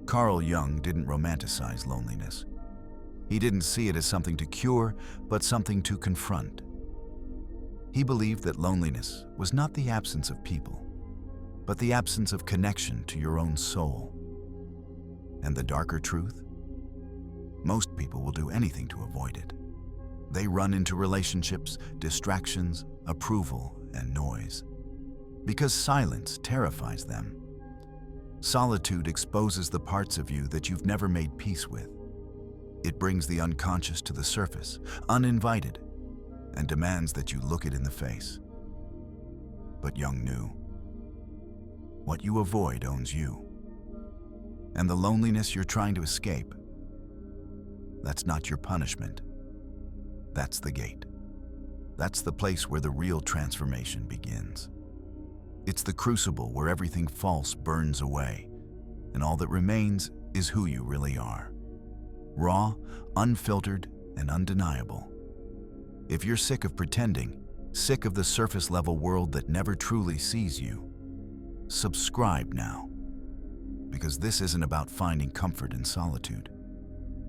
Carl Jung didn't romanticize loneliness. He didn't see it as something to cure, but something to confront. He believed that loneliness was not the absence of people, but the absence of connection to your own soul. And the darker truth? Most people will do anything to avoid it. They run into relationships, distractions, approval, and noise. Because silence terrifies them. Solitude exposes the parts of you that you've never made peace with. It brings the unconscious to the surface, uninvited, and demands that you look it in the face. But Jung knew. What you avoid owns you. And the loneliness you're trying to escape, that's not your punishment. That's the gate. That's the place where the real transformation begins. It's the crucible where everything false burns away, and all that remains is who you really are. Raw, unfiltered, and undeniable. If you're sick of pretending, sick of the surface-level world that never truly sees you, subscribe now. Because this isn't about finding comfort in solitude.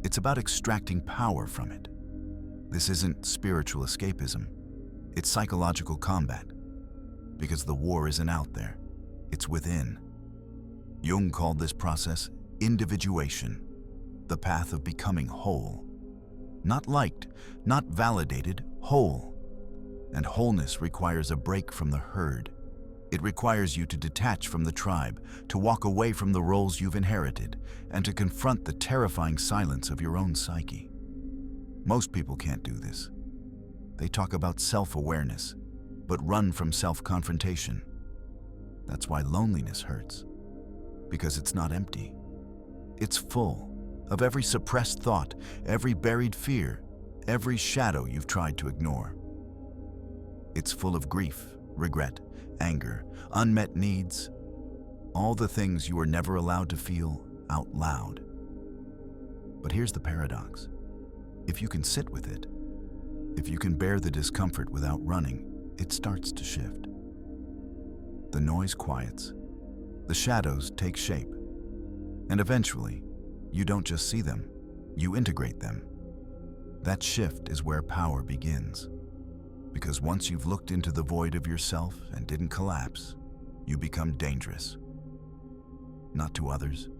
It's about extracting power from it. This isn't spiritual escapism. It's psychological combat. Because the war isn't out there, it's within. Jung called this process individuation, the path of becoming whole. Not liked, not validated, whole. And wholeness requires a break from the herd. It requires you to detach from the tribe, to walk away from the roles you've inherited, and to confront the terrifying silence of your own psyche. Most people can't do this. They talk about self-awareness, but run from self-confrontation. That's why loneliness hurts. Because it's not empty. It's full of every suppressed thought, every buried fear, every shadow you've tried to ignore. It's full of grief, regret, anger, unmet needs, all the things you were never allowed to feel out loud. But here's the paradox. If you can sit with it, if you can bear the discomfort without running, it starts to shift. The noise quiets, the shadows take shape, and eventually, you don't just see them, you integrate them. That shift is where power begins. Because once you've looked into the void of yourself and didn't collapse, you become dangerous. Not to others,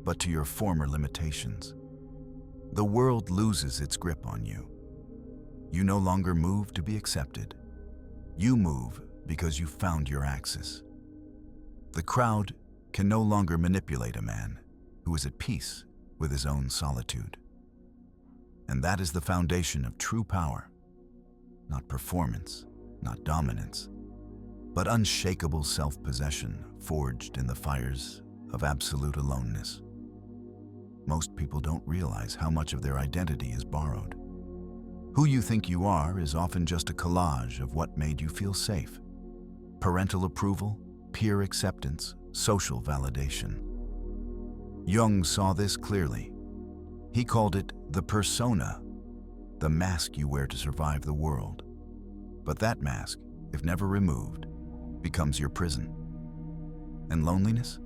but to your former limitations. The world loses its grip on you. You no longer move to be accepted. You move because you found your axis. The crowd can no longer manipulate a man who is at peace with his own solitude. And that is the foundation of true power. Not performance, not dominance, but unshakable self-possession forged in the fires of absolute aloneness. Most people don't realize how much of their identity is borrowed. Who you think you are is often just a collage of what made you feel safe. Parental approval, peer acceptance, social validation. Jung saw this clearly. He called it the persona, the mask you wear to survive the world. But that mask, if never removed, becomes your prison. And loneliness?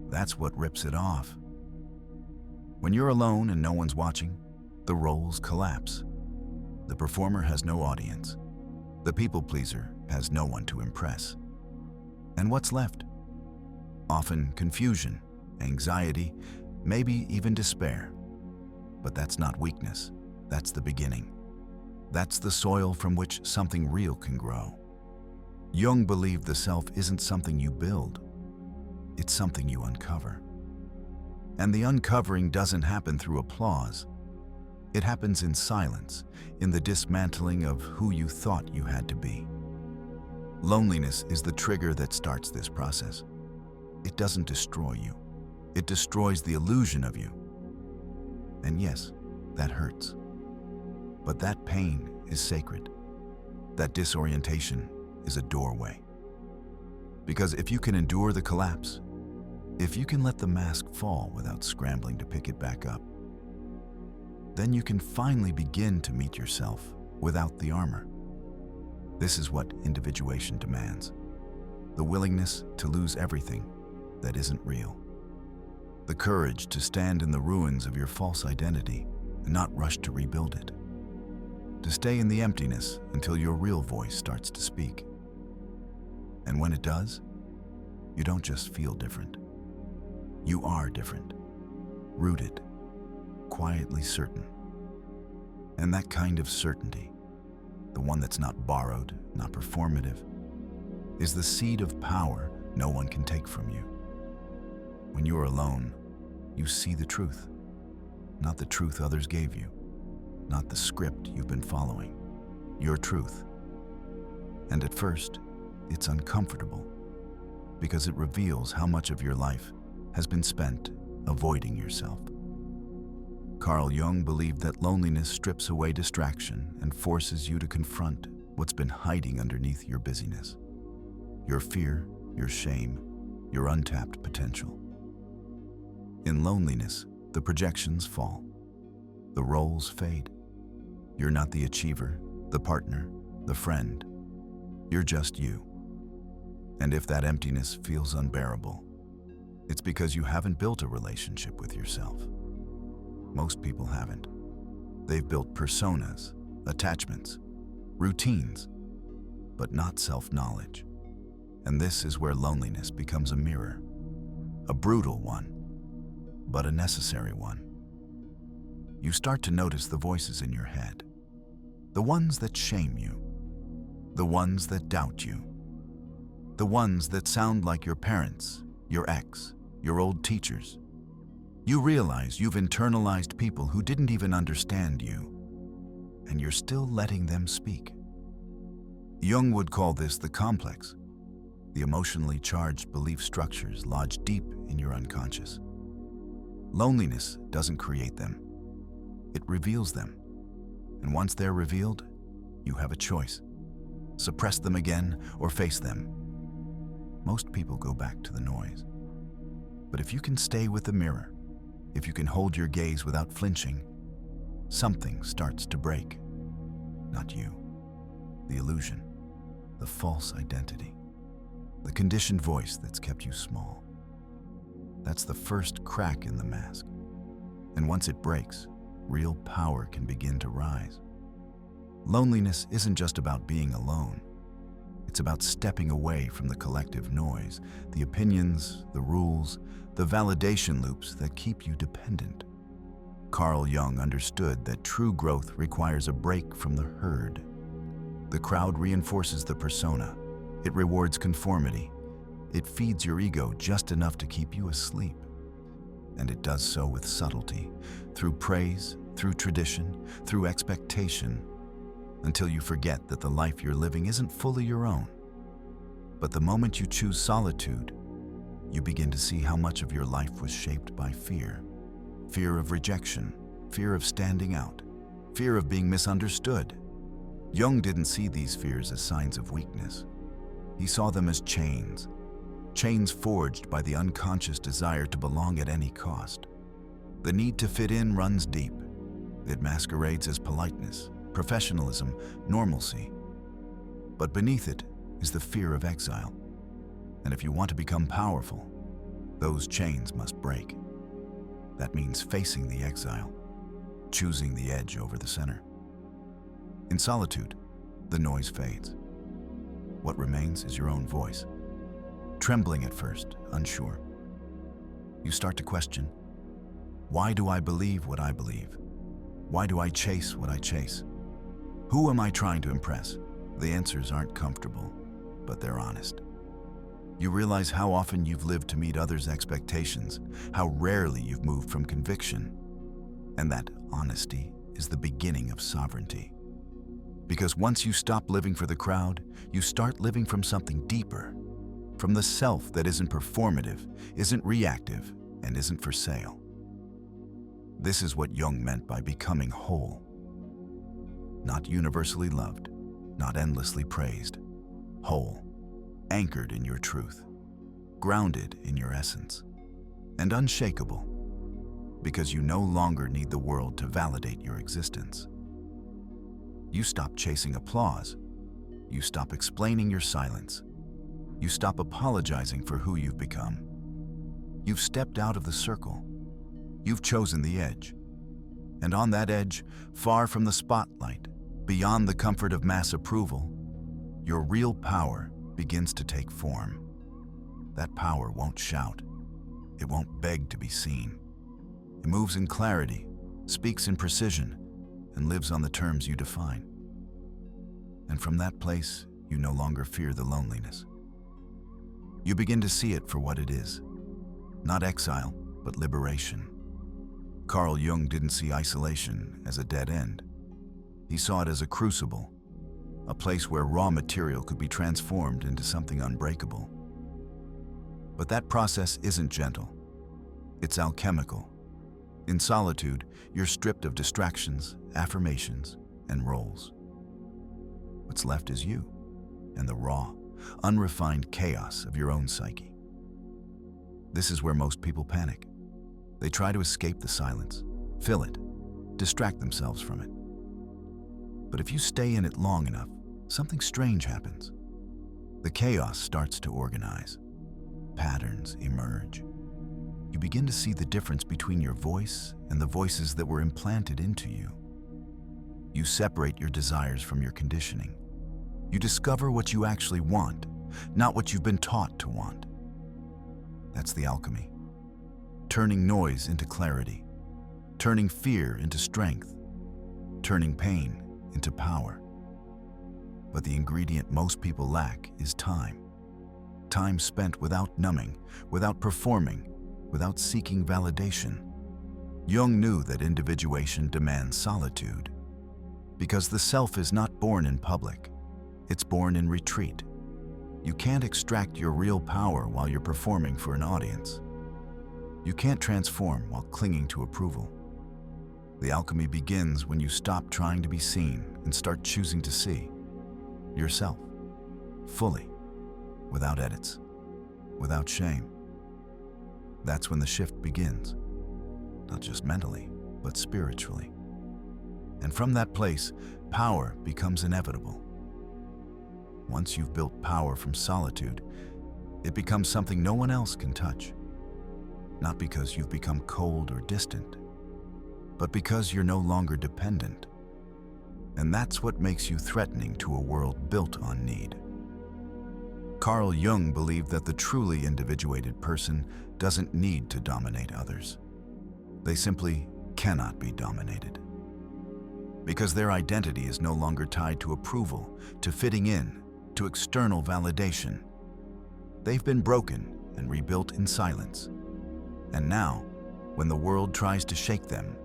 That's what rips it off. When you're alone and no one's watching, the roles collapse. The performer has no audience. The people pleaser has no one to impress. And what's left? Often confusion, anxiety, maybe even despair. But that's not weakness. That's the beginning. That's the soil from which something real can grow. Jung believed the self isn't something you build. It's something you uncover. And the uncovering doesn't happen through applause. It happens in silence, in the dismantling of who you thought you had to be. Loneliness is the trigger that starts this process. It doesn't destroy you. It destroys the illusion of you. And yes, that hurts. But that pain is sacred. That disorientation is a doorway. Because if you can endure the collapse, if you can let the mask fall without scrambling to pick it back up, then you can finally begin to meet yourself without the armor. This is what individuation demands. The willingness to lose everything that isn't real. The courage to stand in the ruins of your false identity and not rush to rebuild it. To stay in the emptiness until your real voice starts to speak. And when it does, you don't just feel different. You are different, rooted, quietly certain. And that kind of certainty, the one that's not borrowed, not performative, is the seed of power no one can take from you. When you are alone, you see the truth, not the truth others gave you, not the script you've been following, your truth. And at first, it's uncomfortable because it reveals how much of your life has been spent avoiding yourself. Carl Jung believed that loneliness strips away distraction and forces you to confront what's been hiding underneath your busyness. Your fear, your shame, your untapped potential. In loneliness, the projections fall. The roles fade. You're not the achiever, the partner, the friend. You're just you. And if that emptiness feels unbearable, it's because you haven't built a relationship with yourself. Most people haven't. They've built personas, attachments, routines, but not self-knowledge. And this is where loneliness becomes a mirror, a brutal one, but a necessary one. You start to notice the voices in your head, the ones that shame you, the ones that doubt you, the ones that sound like your parents, your ex, your old teachers. You realize you've internalized people who didn't even understand you, and you're still letting them speak. Jung would call this the complex, the emotionally charged belief structures lodged deep in your unconscious. Loneliness doesn't create them, it reveals them. And once they're revealed, you have a choice. Suppress them again or face them. Most people go back to the noise. But if you can stay with the mirror, if you can hold your gaze without flinching, something starts to break. Not you, the illusion, the false identity, the conditioned voice that's kept you small. That's the first crack in the mask. And once it breaks, real power can begin to rise. Loneliness isn't just about being alone. It's about stepping away from the collective noise, the opinions, the rules, the validation loops that keep you dependent. Carl Jung understood that true growth requires a break from the herd. The crowd reinforces the persona. It rewards conformity. It feeds your ego just enough to keep you asleep. And it does so with subtlety, through praise, through tradition, through expectation, until you forget that the life you're living isn't fully your own. But the moment you choose solitude, you begin to see how much of your life was shaped by fear. Fear of rejection, fear of standing out, fear of being misunderstood. Jung didn't see these fears as signs of weakness. He saw them as chains forged by the unconscious desire to belong at any cost. The need to fit in runs deep. It masquerades as politeness, professionalism, normalcy. But beneath it is the fear of exile. And if you want to become powerful, those chains must break. That means facing the exile, choosing the edge over the center. In solitude, the noise fades. What remains is your own voice. Trembling at first, unsure. You start to question, why do I believe what I believe? Why do I chase what I chase? Who am I trying to impress? The answers aren't comfortable, but they're honest. You realize how often you've lived to meet others' expectations, how rarely you've moved from conviction. And that honesty is the beginning of sovereignty. Because once you stop living for the crowd, you start living from something deeper, from the self that isn't performative, isn't reactive, and isn't for sale. This is what Jung meant by becoming whole. Not universally loved, not endlessly praised. Whole, anchored in your truth, grounded in your essence, and unshakable, because you no longer need the world to validate your existence. You stop chasing applause. You stop explaining your silence. You stop apologizing for who you've become. You've stepped out of the circle. You've chosen the edge. And on that edge, far from the spotlight, beyond the comfort of mass approval, your real power begins to take form. That power won't shout. It won't beg to be seen. It moves in clarity, speaks in precision, and lives on the terms you define. And from that place, you no longer fear the loneliness. You begin to see it for what it is. Not exile, but liberation. Carl Jung didn't see isolation as a dead end. He saw it as a crucible, a place where raw material could be transformed into something unbreakable. But that process isn't gentle. It's alchemical. In solitude, you're stripped of distractions, affirmations, and roles. What's left is you, and the raw, unrefined chaos of your own psyche. This is where most people panic. They try to escape the silence, fill it, distract themselves from it. But if you stay in it long enough, something strange happens. The chaos starts to organize. Patterns emerge. You begin to see the difference between your voice and the voices that were implanted into you. You separate your desires from your conditioning. You discover what you actually want, not what you've been taught to want. That's the alchemy. Turning noise into clarity, turning fear into strength, turning pain into power. But the ingredient most people lack is time. Time spent without numbing, without performing, without seeking validation. Jung knew that individuation demands solitude, because the self is not born in public, it's born in retreat. You can't extract your real power while you're performing for an audience. You can't transform while clinging to approval. The alchemy begins when you stop trying to be seen and start choosing to see yourself, fully, without edits, without shame. That's when the shift begins, not just mentally, but spiritually. And from that place, power becomes inevitable. Once you've built power from solitude, it becomes something no one else can touch. Not because you've become cold or distant, but because you're no longer dependent. And that's what makes you threatening to a world built on need. Carl Jung believed that the truly individuated person doesn't need to dominate others. They simply cannot be dominated. Because their identity is no longer tied to approval, to fitting in, to external validation. They've been broken and rebuilt in silence. And now, when the world tries to shake them,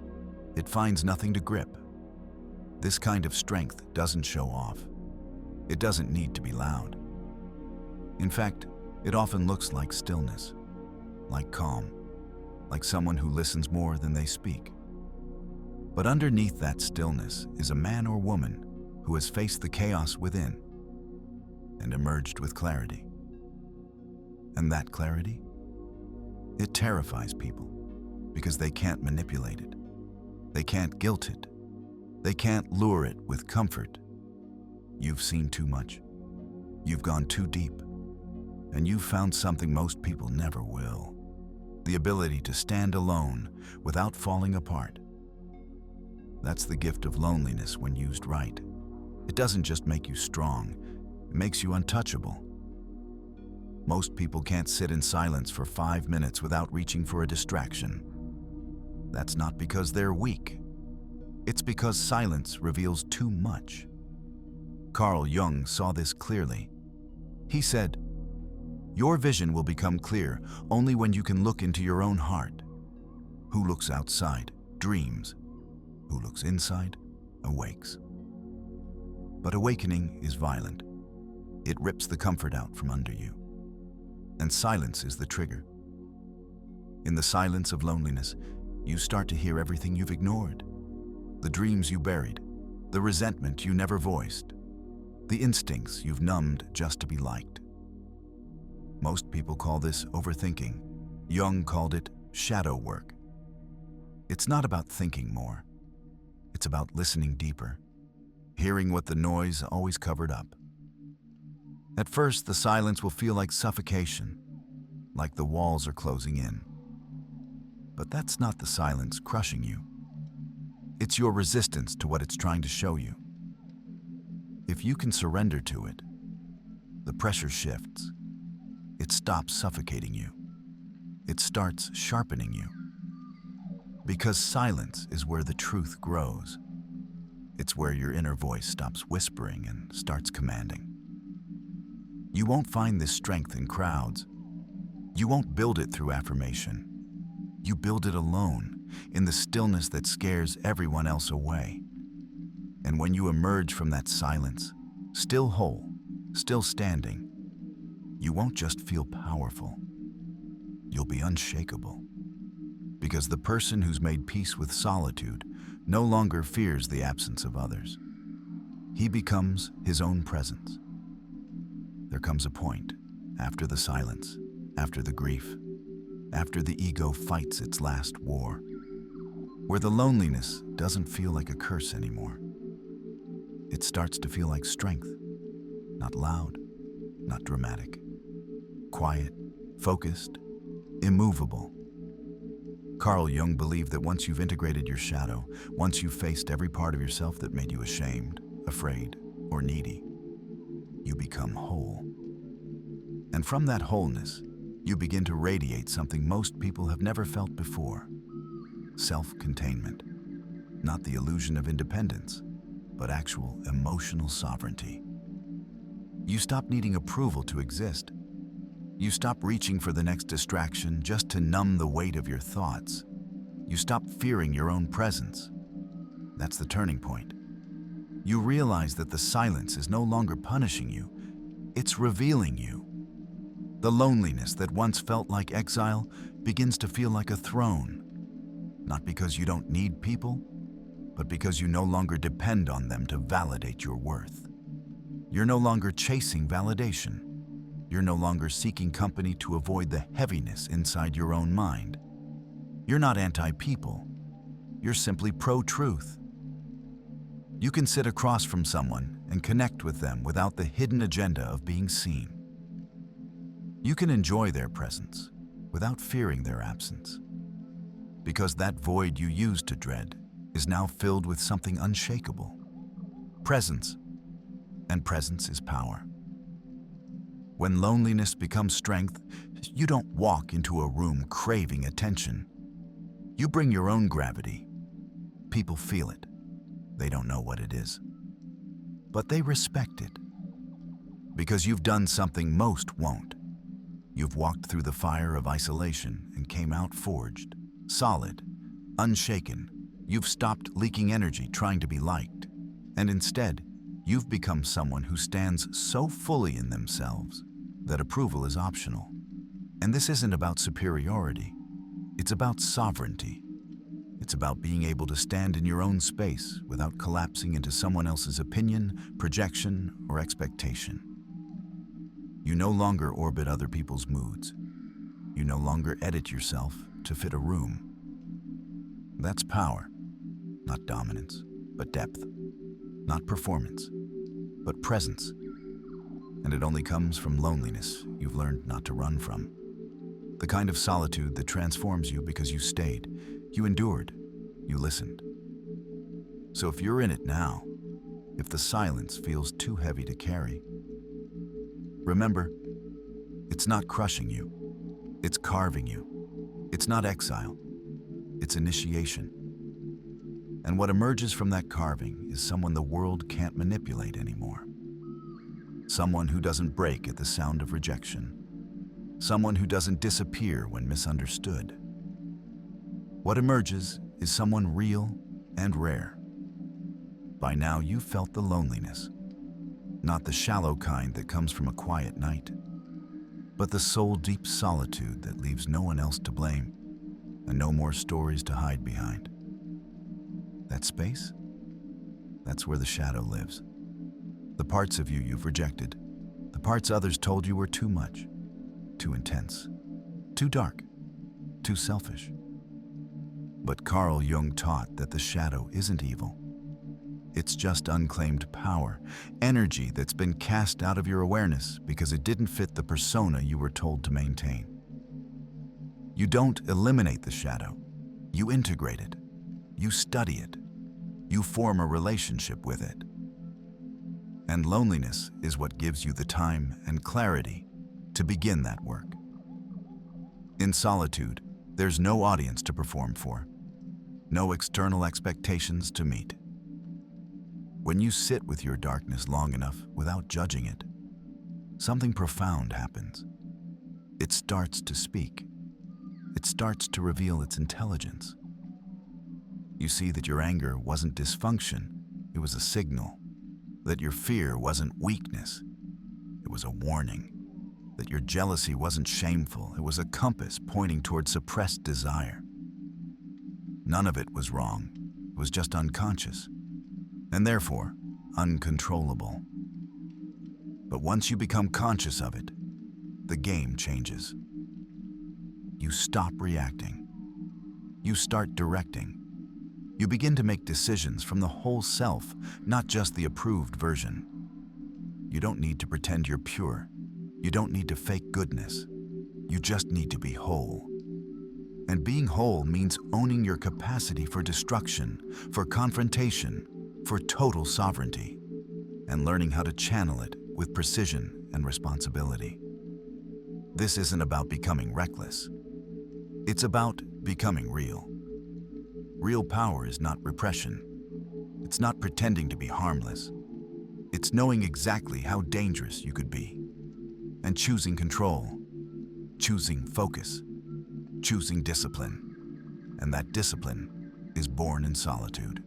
it finds nothing to grip. This kind of strength doesn't show off. It doesn't need to be loud. In fact, it often looks like stillness, like calm, like someone who listens more than they speak. But underneath that stillness is a man or woman who has faced the chaos within and emerged with clarity. And that clarity? It terrifies people because they can't manipulate it. They can't guilt it. They can't lure it with comfort. You've seen too much. You've gone too deep. And you've found something most people never will. The ability to stand alone without falling apart. That's the gift of loneliness when used right. It doesn't just make you strong, it makes you untouchable. Most people can't sit in silence for 5 minutes without reaching for a distraction. That's not because they're weak. It's because silence reveals too much. Carl Jung saw this clearly. He said, "Your vision will become clear only when you can look into your own heart. Who looks outside dreams. Who looks inside awakes." But awakening is violent. It rips the comfort out from under you. And silence is the trigger. In the silence of loneliness, you start to hear everything you've ignored. The dreams you buried, the resentment you never voiced, the instincts you've numbed just to be liked. Most people call this overthinking. Jung called it shadow work. It's not about thinking more. It's about listening deeper, hearing what the noise always covered up. At first, the silence will feel like suffocation, like the walls are closing in. But that's not the silence crushing you. It's your resistance to what it's trying to show you. If you can surrender to it, the pressure shifts. It stops suffocating you. It starts sharpening you. Because silence is where the truth grows. It's where your inner voice stops whispering and starts commanding. You won't find this strength in crowds. You won't build it through affirmation. You build it alone, in the stillness that scares everyone else away. And when you emerge from that silence, still whole, still standing, you won't just feel powerful. You'll be unshakable. Because the person who's made peace with solitude no longer fears the absence of others. He becomes his own presence. There comes a point, after the silence, after the grief, after the ego fights its last war, where the loneliness doesn't feel like a curse anymore. It starts to feel like strength, not loud, not dramatic, quiet, focused, immovable. Carl Jung believed that once you've integrated your shadow, once you've faced every part of yourself that made you ashamed, afraid, or needy, you become whole. And from that wholeness, you begin to radiate something most people have never felt before: self-containment. Not the illusion of independence, but actual emotional sovereignty. You stop needing approval to exist. You stop reaching for the next distraction just to numb the weight of your thoughts. You stop fearing your own presence. That's the turning point. You realize that the silence is no longer punishing you, it's revealing you. The loneliness that once felt like exile begins to feel like a throne, not because you don't need people, but because you no longer depend on them to validate your worth. You're no longer chasing validation. You're no longer seeking company to avoid the heaviness inside your own mind. You're not anti-people. You're simply pro-truth. You can sit across from someone and connect with them without the hidden agenda of being seen. You can enjoy their presence without fearing their absence, because that void you used to dread is now filled with something unshakable: presence. And presence is power. When loneliness becomes strength, you don't walk into a room craving attention. You bring your own gravity. People feel it. They don't know what it is, but they respect it. Because you've done something most won't. You've walked through the fire of isolation and came out forged, solid, unshaken. You've stopped leaking energy trying to be liked, and instead, you've become someone who stands so fully in themselves that approval is optional. And this isn't about superiority. It's about sovereignty. It's about being able to stand in your own space without collapsing into someone else's opinion, projection, or expectation. You no longer orbit other people's moods. You no longer edit yourself to fit a room. That's power, not dominance, but depth. Not performance, but presence. And it only comes from loneliness you've learned not to run from. The kind of solitude that transforms you because you stayed, you endured, you listened. So if you're in it now, if the silence feels too heavy to carry, remember, it's not crushing you, it's carving you. It's not exile, it's initiation. And what emerges from that carving is someone the world can't manipulate anymore. Someone who doesn't break at the sound of rejection. Someone who doesn't disappear when misunderstood. What emerges is someone real and rare. By now you've felt the loneliness, not the shallow kind that comes from a quiet night, but the soul-deep solitude that leaves no one else to blame and no more stories to hide behind. That space? That's where the shadow lives. The parts of you you've rejected, the parts others told you were too much, too intense, too dark, too selfish. But Carl Jung taught that the shadow isn't evil. It's just unclaimed power, energy that's been cast out of your awareness because it didn't fit the persona you were told to maintain. You don't eliminate the shadow, You integrate it. You study it. You form a relationship with it. And loneliness is what gives you the time and clarity to begin that work. In solitude, there's no audience to perform for, no external expectations to meet. When you sit with your darkness long enough without judging it, something profound happens. It starts to speak. It starts to reveal its intelligence. You see that your anger wasn't dysfunction, it was a signal. That your fear wasn't weakness, it was a warning. That your jealousy wasn't shameful, it was a compass pointing toward suppressed desire. None of it was wrong, it was just unconscious, and therefore uncontrollable. But once you become conscious of it, the game changes. You stop reacting. You start directing. You begin to make decisions from the whole self, not just the approved version. You don't need to pretend you're pure. You don't need to fake goodness. You just need to be whole. And being whole means owning your capacity for destruction, for confrontation, for total sovereignty, and learning how to channel it with precision and responsibility. This isn't about becoming reckless. It's about becoming real. Real power is not repression. It's not pretending to be harmless. It's knowing exactly how dangerous you could be and choosing control, choosing focus, choosing discipline. And that discipline is born in solitude.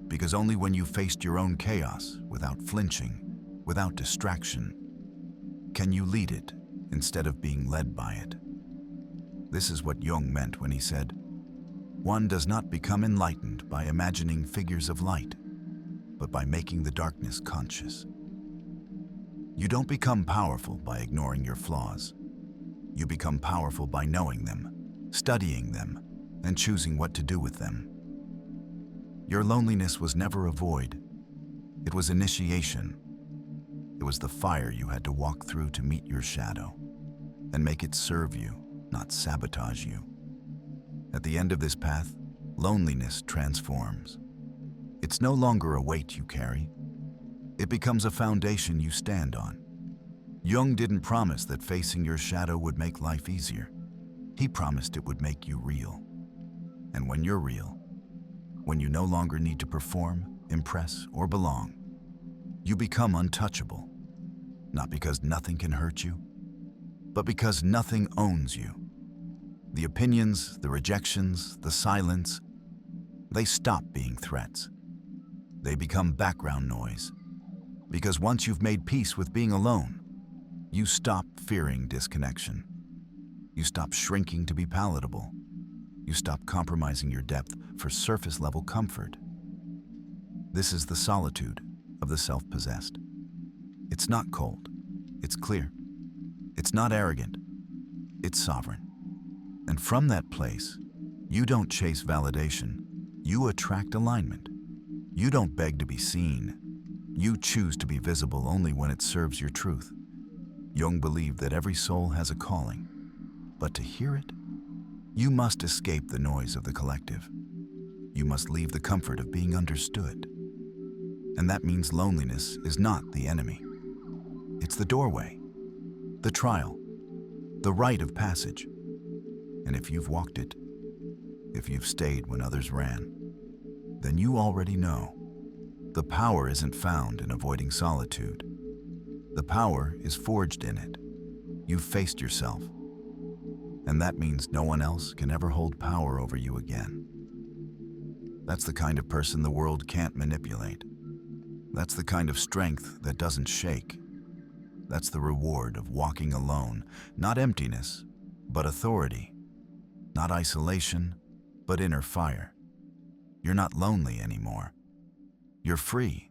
Because only when you faced your own chaos without flinching, without distraction, can you lead it instead of being led by it. This is what Jung meant when he said, "One does not become enlightened by imagining figures of light, but by making the darkness conscious." You don't become powerful by ignoring your flaws. You become powerful by knowing them, studying them, and choosing what to do with them. Your loneliness was never a void. It was initiation. It was the fire you had to walk through to meet your shadow and make it serve you, not sabotage you. At the end of this path, loneliness transforms. It's no longer a weight you carry. It becomes a foundation you stand on. Jung didn't promise that facing your shadow would make life easier. He promised it would make you real. And when you're real, when you no longer need to perform, impress, or belong, you become untouchable. Not because nothing can hurt you, but because nothing owns you. The opinions, the rejections, the silence, they stop being threats. They become background noise. Because once you've made peace with being alone, you stop fearing disconnection. You stop shrinking to be palatable. You stop compromising your depth for surface-level comfort. This is the solitude of the self-possessed. It's not cold. It's clear. It's not arrogant. It's sovereign. And from that place, you don't chase validation. You attract alignment. You don't beg to be seen. You choose to be visible only when it serves your truth. Jung believed that every soul has a calling, but to hear it, you must escape the noise of the collective. You must leave the comfort of being understood. And that means loneliness is not the enemy. It's the doorway, the trial, the rite of passage. And if you've walked it, if you've stayed when others ran, then you already know. The power isn't found in avoiding solitude. The power is forged in it. You've faced yourself. And that means no one else can ever hold power over you again. That's the kind of person the world can't manipulate. That's the kind of strength that doesn't shake. That's the reward of walking alone, not emptiness, but authority. Not isolation, but inner fire. You're not lonely anymore. You're free.